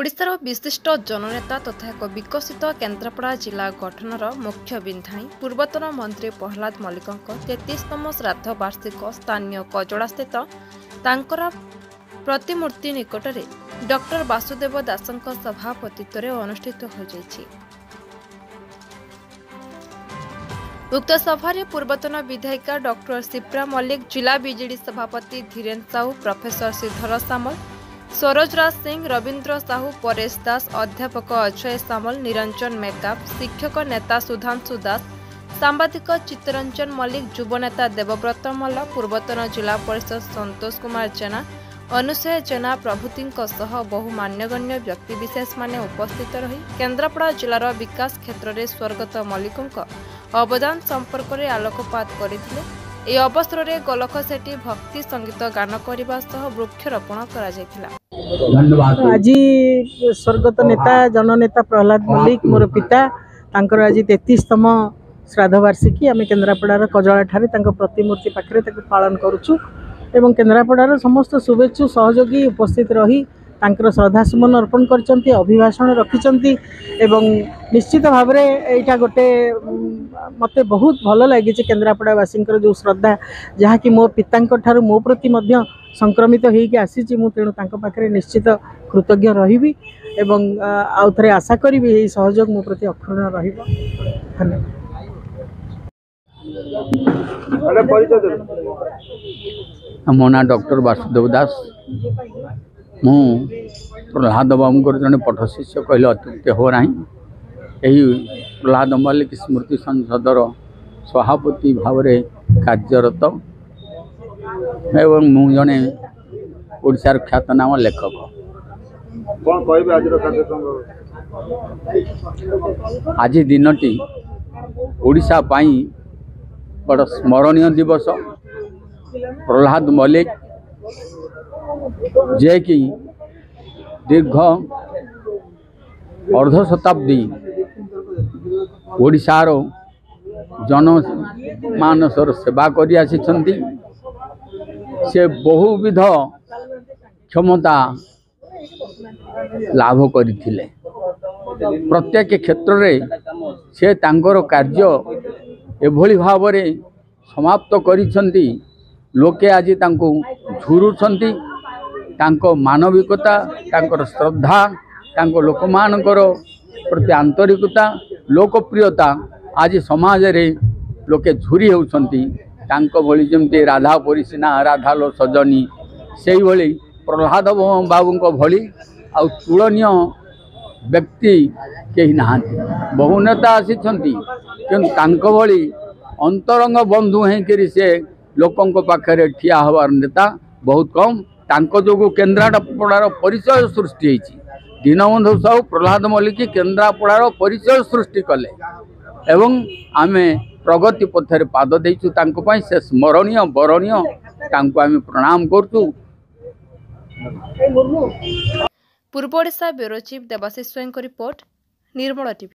ओडिशार विशिष्ट जननेता तथा एक विकसित केन्द्रापड़ा जिला गठनर मुख्य बिंधाणी पूर्वतन मंत्री प्रहलाद मल्लिकों 33तम श्राद्ध वार्षिक स्थानीय कजड़ा स्थित तांकर प्रतिमूर्ति निकट में डॉक्टर वासुदेव दासों सभापतित्व अनुष्ठित हो जाइछि। उक्त सभारे पूर्वतन विधायिका डॉक्टर शिप्रा मल्लिक, जिला बीजेडी सभापति धीरेन्द्र साहू, प्रोफेसर श्रीधर सामल, सरोजराज सिंह, रवीन्द्र साहू, परेश दास, अध्यापक अजय सामल, निरंजन मेकाप, शिक्षक नेता सुधांशु दास, सांबादिक चित्तरंजन मल्लिक, युवनेता देवव्रत मल्ल, पूर्वतन जिला परिषद संतोष कुमार जेना, अनुसया जेना प्रभृति बहु मान्यगण्य व्यक्तिविशेष माने उपस्थित रही केन्द्रापड़ा जिलार विकास क्षेत्र में स्वर्गत मल्लिकों अवदान संपर्क में आलोकपात करथिले। ए अवसर में गोलख सेठी भक्ति संगीत गान करने सह वृक्षरोपण करा जायथिला। आज स्वर्गत नेता जननेता प्रहलाद मल्लिक मोर पिता तांकर आज 33तम श्राद्ध वार्षिकी आम केन्द्रापड़ार कजला ठारे प्रतिमूर्ति पाखे पालन करुचु एवं केन्द्रापड़ार समस्त शुभेच्छु सहयोगी उपस्थित रही तांकर श्रद्धासुमन अर्पण करचंती, अभिभाषण रखिचंती एवं निश्चित भाव में यहाँ गोटे मते बहुत भल लगी केन्द्रापड़ावासी जो श्रद्धा जहाँ कि मो पिता मो प्रति संक्रमित होगी आसी तेणु पाखे निश्चित कृतज्ञ रही एवं आउ थे आशा करी यही सहयोग मो प्रति अक्षुण्ण रहिबो। धन्यवाद। मो ना डॉक्टर वासुदेव दास, मु प्रहलाद बाबू जड़े पट शिष्य कहले अत्युक्ति हो ना। यही प्रहलाद मल्लिक स्मृति संसदर सभापति भाव में कार्यरत एवं मु जड़े ओडिशार ख्यातनाम लेखक। आज दिनटी ओडिशा पाई बड़ स्मरणीय दिवस। प्रहलाद मल्लिक जे कि दीर्घ अर्ध शताब्दी ओडिशार जनमानसर सेवा करि आसिछन्ति। से बहुविध क्षमता लाभ करथिले। प्रत्येक क्षेत्र में से तांकर कार्य एभली भाव में समाप्त करिछन्ति। लोके आज तांको झुरुछन्ति। तांको मानविकता, तांकर श्रद्धा, तांको लोकमानकर प्रति आंतरिकता, लोकप्रियता आज समाज रे लोके झुरी होउछन्ति। तांको भली जेमती राधा परिसिना राधा लो सजनी सेही भली प्रहलाद बाबूंको भली आ तुलनीय व्यक्ति केही नाहांती। बहु नेता आसिछन्ति किंतु तांको भली अंतरंग बंधु हेकरी से लोकंको पाखरे ठिया हवार नेता बहुत कम। तांको जोगु केन्द्रापड़ार परिचय सृष्टि होइछि। दीनबंधु साहू प्रहलाद मल्लिक केन्द्रापड़ार परिचय सृष्टि कले एवं आमे प्रगति पथरे पाद देइछु। तांको पई से स्मरणीय बरणीय तांको आमे प्रणाम करछु। पूर्व ओडिशा ब्यूरो चीफ देवाशीष स्वयं रिपोर्ट, निर्मल टीवी।